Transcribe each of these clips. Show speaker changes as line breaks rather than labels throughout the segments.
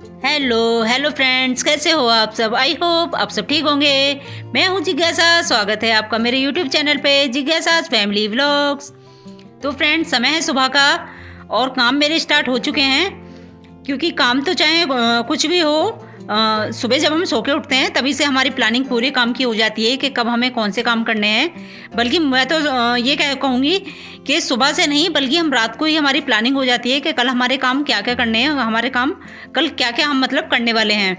Hello hello friends, कैसे हो आप सब। आई होप आप सब ठीक होंगे। मैं हूँ जिज्ञासा। स्वागत है आपका मेरे यूट्यूब चैनल पे जिज्ञासा फैमिली व्लॉग्स। तो फ्रेंड्स, समय है सुबह का और काम मेरे स्टार्ट हो चुके हैं। क्योंकि काम तो चाहे कुछ भी हो, सुबह जब हम सो के उठते हैं तभी से हमारी प्लानिंग पूरे काम की हो जाती है कि कब हमें कौन से काम करने हैं। बल्कि मैं तो ये कहूँगी कि सुबह से नहीं, बल्कि हम रात को ही हमारी प्लानिंग हो जाती है कि कल हमारे काम क्या क्या करने हैं, हमारे काम कल क्या क्या हम मतलब करने वाले हैं।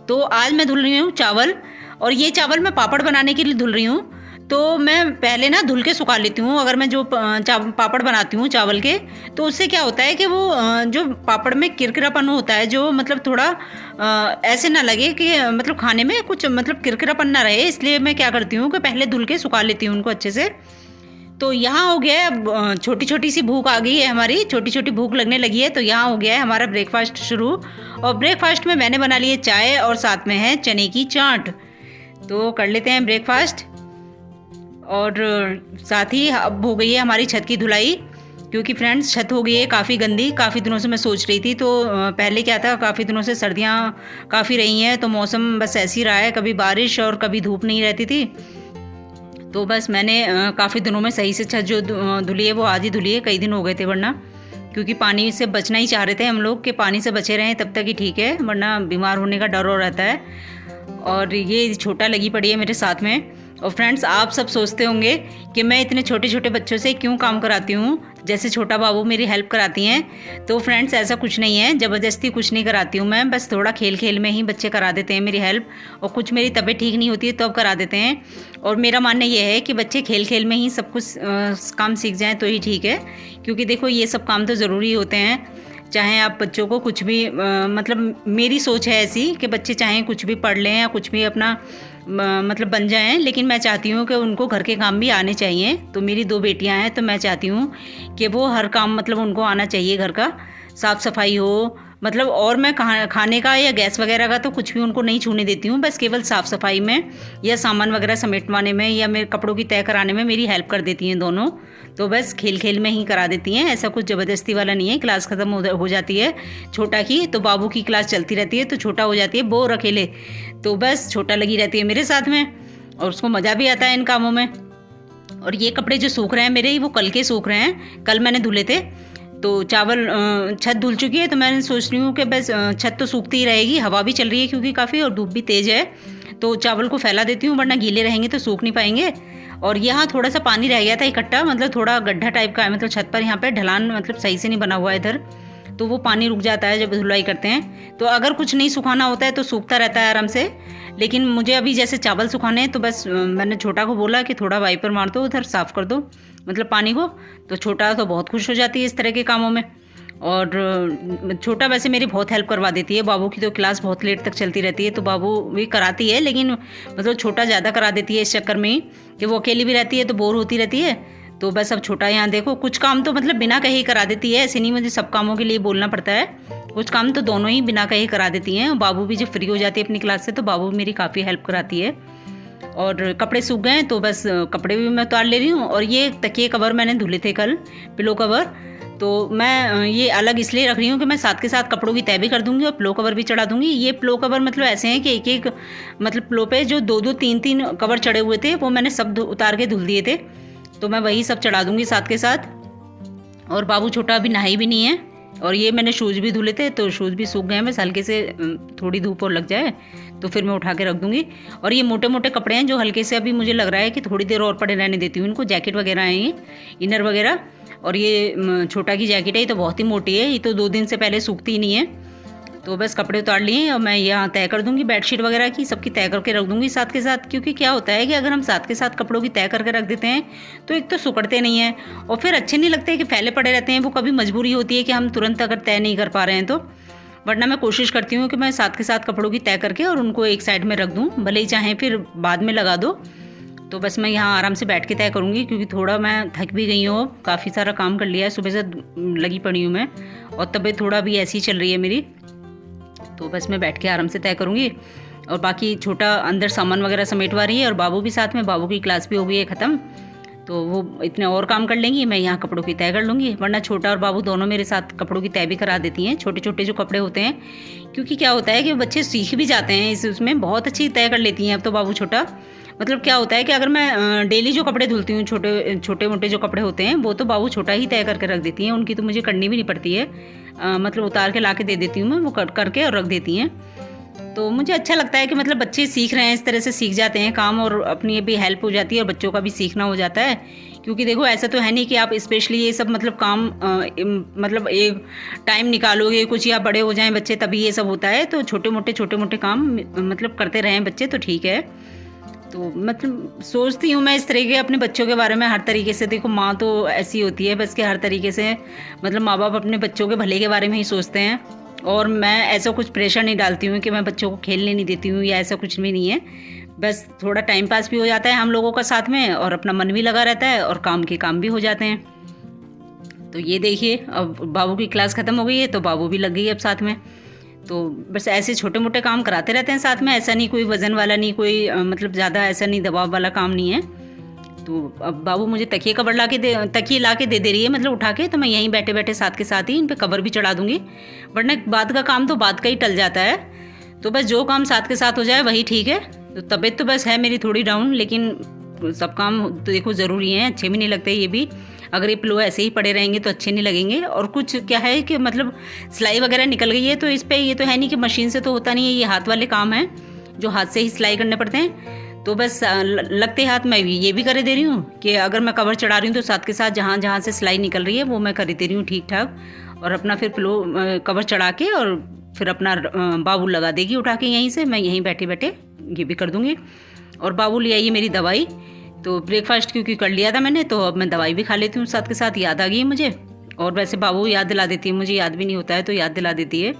तो आज मैं धुल रही हूँ चावल, और ये चावल मैं पापड़ बनाने के लिए धुल रही हूँ। तो मैं पहले ना धुल के सुखा लेती हूँ। अगर मैं जो पापड़ बनाती हूँ चावल के, तो उससे क्या होता है कि वो जो पापड़ में किरकिरापन होता है, जो मतलब थोड़ा ऐसे ना लगे कि मतलब खाने में कुछ मतलब किरकिरापन ना रहे, इसलिए मैं क्या करती हूँ कि पहले धुल के सुखा लेती हूँ उनको अच्छे से। तो यहाँ हो गया है, छोटी छोटी सी भूख आ गई है, हमारी छोटी छोटी भूख लगने लगी है। तो यहाँ हो गया है हमारा ब्रेकफास्ट शुरू। और ब्रेकफास्ट में मैंने बना ली है चाय और साथ में है चने की चाट। तो कर लेते हैं ब्रेकफास्ट। और साथ ही अब हो गई है हमारी छत की धुलाई, क्योंकि फ्रेंड्स छत हो गई है काफ़ी गंदी। काफ़ी दिनों से मैं सोच रही थी। तो पहले क्या था, काफ़ी दिनों से सर्दियाँ काफ़ी रही हैं, तो मौसम बस ऐसे ही रहा है, कभी बारिश और कभी धूप नहीं रहती थी। तो बस मैंने काफ़ी दिनों में सही से छत जो धुली है वो आज ही धुली है। कई दिन हो गए थे, वरना क्योंकि पानी से बचना ही चाह रहे थे हम लोग कि पानी से बचे रहें तब तक ही ठीक है, वरना बीमार होने का डर हो रहता है। और ये छोटा लगी पड़ी है मेरे साथ में। और फ्रेंड्स, आप सब सोचते होंगे कि मैं इतने छोटे छोटे बच्चों से क्यों काम कराती हूँ, जैसे छोटा बाबू मेरी हेल्प कराती हैं। तो फ्रेंड्स, ऐसा कुछ नहीं है, ज़बरदस्ती कुछ नहीं कराती हूँ मैं, बस थोड़ा खेल खेल में ही बच्चे करा देते हैं मेरी हेल्प। और कुछ मेरी तबीयत ठीक नहीं होती है तो अब करा देते हैं। और मेरा मानना ये है कि बच्चे खेल खेल में ही सब कुछ काम सीख जाएँ तो ही ठीक है। क्योंकि देखो, ये सब काम तो ज़रूरी होते हैं। चाहे आप बच्चों को कुछ भी मतलब मेरी सोच है ऐसी कि बच्चे चाहे कुछ भी पढ़ लें या कुछ भी अपना मतलब बन जाएं, लेकिन मैं चाहती हूँ कि उनको घर के काम भी आने चाहिए। तो मेरी 2 बेटियां हैं, तो मैं चाहती हूँ कि वो हर काम मतलब उनको आना चाहिए। घर का साफ़ सफाई हो, मतलब और मैं खाने का या गैस वगैरह का तो कुछ भी उनको नहीं छूने देती हूँ। बस केवल साफ़ सफाई में या सामान वगैरह समेटवाने में या मेरे कपड़ों की तय कराने में मेरी हेल्प कर देती हैं दोनों। तो बस खेल खेल में ही करा देती हैं, ऐसा कुछ ज़बरदस्ती वाला नहीं है। क्लास ख़त्म हो जाती है छोटा की, तो बाबू की क्लास चलती रहती है, तो छोटा हो जाती है बोर अकेले। तो बस छोटा लगी रहती है मेरे साथ में, और उसको मज़ा भी आता है इन कामों में। और ये कपड़े जो सूख रहे हैं मेरे, वो कल के सूख रहे हैं, कल मैंने धुले थे। तो चावल छत धुल चुकी है, तो मैं सोच रही हूँ कि बस छत तो सूखती ही रहेगी, हवा भी चल रही है क्योंकि काफ़ी, और धूप भी तेज़ है। तो चावल को फैला देती हूँ, वरना गीले रहेंगे तो सूख नहीं पाएंगे। और यहाँ थोड़ा सा पानी रह गया था इकट्ठा, मतलब थोड़ा गड्ढा टाइप का है, मतलब छत पर यहाँ पे ढलान मतलब सही से नहीं बना हुआ है इधर, तो वो पानी रुक जाता है जब धुलाई करते हैं। तो अगर कुछ नहीं सुखाना होता है तो सूखता रहता है आराम से। लेकिन मुझे अभी जैसे चावल सुखाने हैं, तो बस मैंने छोटा को बोला कि थोड़ा वाइपर मार दो, उधर साफ़ कर दो मतलब पानी को। तो छोटा तो बहुत खुश हो जाती है इस तरह के कामों में। और छोटा वैसे मेरी बहुत हेल्प करवा देती है। बाबू की तो क्लास बहुत लेट तक चलती रहती है, तो बाबू भी कराती है, लेकिन मतलब छोटा ज़्यादा करा देती है इस चक्कर में ही कि वो अकेली भी रहती है तो बोर होती रहती है। तो बस अब छोटा यहाँ देखो, कुछ काम तो मतलब बिना कहे ही करा देती है, ऐसे नहीं मुझे सब कामों के लिए बोलना पड़ता है। कुछ काम तो दोनों ही बिना कहे करा देती हैं। बाबू भी जब फ्री हो जाती है अपनी क्लास से, तो बाबू मेरी काफ़ी हेल्प कराती है। और कपड़े सूख गए, तो बस कपड़े भी मैं उतार ले रही हूँ। और ये तकिए कवर मैंने धुले थे कल, पिलो कवर, तो मैं ये अलग इसलिए रख रही हूँ कि मैं साथ के साथ कपड़ों की तय भी कर दूँगी और पिलो कवर भी चढ़ा दूँगी। ये पिलो कवर मतलब ऐसे हैं कि एक एक मतलब पिलो पे जो 2-2 3-3 कवर चढ़े हुए थे, वो मैंने सब उतार के धुल दिए थे। तो मैं वही सब चढ़ा दूँगी साथ के साथ। और बाबू छोटा अभी नहाई भी नहीं है। और ये मैंने शूज़ भी धुले थे, तो शूज़ भी सूख गए हैं, बस हल्के से थोड़ी धूप और लग जाए तो फिर मैं उठा के रख दूँगी। और ये मोटे मोटे कपड़े हैं जो हल्के से अभी मुझे लग रहा है कि थोड़ी देर और पड़े रहने देती हूँ इनको। जैकेट वगैरह हैं ये, इनर वगैरह। और ये छोटा की जैकेट है, ये तो बहुत ही मोटी है, ये तो 2 दिन से पहले सूखती ही नहीं है। तो बस कपड़े उतार लिए और मैं यहाँ तय कर दूँगी, बेडशीट वगैरह की सबकी तय करके रख दूँगी साथ के साथ। क्योंकि क्या होता है कि अगर हम साथ के साथ कपड़ों की तय करके रख देते हैं, तो एक तो सुकड़ते नहीं हैं और फिर अच्छे नहीं लगते कि फैले पड़े रहते हैं। वो कभी मजबूरी होती है कि हम तुरंत अगर तय नहीं कर पा रहे हैं तो, वरना मैं कोशिश करती हूँ कि मैं साथ के साथ कपड़ों की तय करके और उनको एक साइड में रख दूँ, भले ही चाहें फिर बाद में लगा दो। तो बस मैं यहाँ आराम से बैठ के तय करूँगी, क्योंकि थोड़ा मैं थक भी गई हूँ, काफ़ी सारा काम कर लिया है, सुबह से लगी पड़ी हूँ मैं, और तबीयत थोड़ा भी ऐसी चल रही है मेरी। तो बस मैं बैठ के आराम से तय करूँगी। और बाकी छोटा अंदर सामान वगैरह समेटवा रही है, और बाबू भी साथ में, बाबू की क्लास भी हो गई है ख़त्म। तो वो इतने और काम कर लेंगी, मैं यहाँ कपड़ों की तय कर लूँगी। वरना छोटा और बाबू दोनों मेरे साथ कपड़ों की तय भी करा देती हैं, छोटे छोटे जो कपड़े होते हैं। क्योंकि क्या होता है कि बच्चे सीख भी जाते हैं उसमें बहुत अच्छी तय कर लेती हैं अब तो बाबू छोटा। मतलब क्या होता है कि अगर मैं डेली जो कपड़े धुलती हूँ, छोटे छोटे मोटे जो कपड़े होते हैं, वो तो बाबू छोटा ही तय करके रख देती हैं, उनकी तो मुझे करनी भी नहीं पड़ती है। मतलब उतार के ला के दे देती हूँ मैं, वो करके और रख देती हैं। तो मुझे अच्छा लगता है कि मतलब बच्चे सीख रहे हैं, इस तरह से सीख जाते हैं काम, और अपनी भी हेल्प हो जाती है और बच्चों का भी सीखना हो जाता है। क्योंकि देखो ऐसा तो है नहीं कि आप स्पेशली ये सब मतलब काम मतलब एक टाइम निकालोगे कुछ, या बड़े हो जाएं बच्चे तभी ये सब होता है। तो छोटे मोटे काम मतलब करते रहें बच्चे तो ठीक है। तो मतलब सोचती हूँ मैं इस तरीके अपने बच्चों के बारे में हर तरीके से। देखो माँ तो ऐसी होती है बस कि हर तरीके से मतलब माँ बाप अपने बच्चों के भले के बारे में ही सोचते हैं। और मैं ऐसा कुछ प्रेशर नहीं डालती हूँ कि मैं बच्चों को खेलने नहीं देती हूँ या ऐसा कुछ भी नहीं है। बस थोड़ा टाइम पास भी हो जाता है हम लोगों का साथ में, और अपना मन भी लगा रहता है, और काम के काम भी हो जाते हैं। तो ये देखिए अब बाबू की क्लास ख़त्म हो गई है तो बाबू भी लग गई अब साथ में। तो बस ऐसे छोटे मोटे काम कराते रहते हैं साथ में। ऐसा नहीं कोई वज़न वाला, नहीं कोई मतलब ज़्यादा ऐसा नहीं दबाव वाला काम नहीं है। तो अब बाबू मुझे तकिए ला के दे रही है, मतलब उठा के। तो मैं यहीं बैठे बैठे साथ के साथ ही इन पे कवर भी चढ़ा दूँगी, वरना बाद का काम तो बाद का ही टल जाता है। तो बस जो काम साथ के साथ हो जाए वही ठीक है। तो तबीयत तो बस है मेरी थोड़ी डाउन, लेकिन सब काम तो देखो ज़रूरी हैं, अच्छे भी नहीं लगते ये भी। अगर ये पिलो ऐसे ही पड़े रहेंगे तो अच्छे नहीं लगेंगे। और कुछ क्या है कि मतलब सिलाई वगैरह निकल गई है, तो इस पर ये तो है नहीं कि मशीन से तो होता नहीं है, ये हाथ वाले काम हैं जो हाथ से ही सिलाई करने पड़ते हैं। तो बस लगते हाथ मैं ये भी कर दे रही हूँ कि अगर मैं कवर चढ़ा रही हूँ तो साथ के साथ जहाँ जहाँ से सिलाई निकल रही है वो मैं कर दे रही हूँ ठीक ठाक। और अपना फिर पिलो कवर चढ़ा के और फिर अपना बाबू लगा देगी उठा के यहीं से, मैं यहीं बैठे बैठे ये भी कर दूँगी। और बाबू ले आइए मेरी दवाई। तो ब्रेकफास्ट क्योंकि कर लिया था मैंने, तो अब मैं दवाई भी खा लेती हूँ साथ के साथ, याद आ गई मुझे। और वैसे बाबू याद दिला देती है, मुझे याद भी नहीं होता है तो याद दिला देती है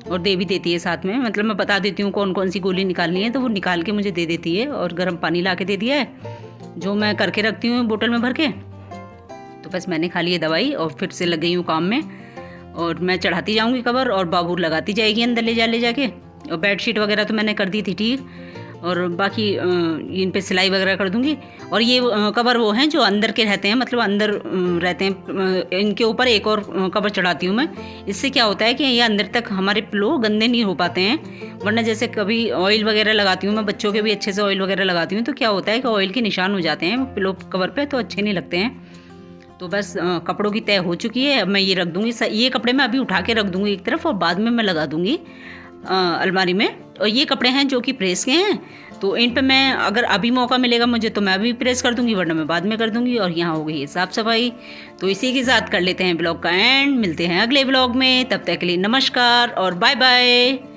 और दे भी देती है साथ में। मतलब मैं बता देती हूँ कौन कौन सी गोली निकालनी है तो वो निकाल के मुझे दे देती है। और गर्म पानी ला के दे दिया है जो मैं करके रखती हूँ बोतल में भर के। तो बस मैंने खा ली है दवाई और फिर से लग गई हूँ काम में। और मैं चढ़ाती जाऊँगी कवर और बाबू लगाती जाएगी अंदर ले जाके। और बेडशीट वगैरह तो मैंने कर दी थी ठीक, और बाकी इन पे सिलाई वगैरह कर दूंगी। और ये कवर वो हैं जो अंदर के रहते हैं, मतलब अंदर रहते हैं। इनके ऊपर एक और कवर चढ़ाती हूँ मैं। इससे क्या होता है कि ये अंदर तक हमारे पिलो गंदे नहीं हो पाते हैं। वरना जैसे कभी ऑयल वगैरह लगाती हूँ मैं, बच्चों के भी अच्छे से ऑयल वगैरह लगाती हूँ, तो क्या होता है कि ऑयल के निशान हो जाते हैं पिलो कवर पर, तो अच्छे नहीं लगते हैं। तो बस कपड़ों की तय हो चुकी है। अब मैं ये रख दूँगी, ये कपड़े मैं अभी उठा के रख दूँगी एक तरफ, और बाद में मैं लगा दूँगी अलमारी में। और ये कपड़े हैं जो कि प्रेस के हैं, तो इन पे मैं अगर अभी मौका मिलेगा मुझे तो मैं अभी प्रेस कर दूंगी, वरना मैं बाद में कर दूंगी। और यहाँ हो गई है साफ़ सफाई। तो इसी के साथ कर लेते हैं ब्लॉग का एंड। मिलते हैं अगले ब्लॉग में, तब तक के लिए नमस्कार और बाय बाय।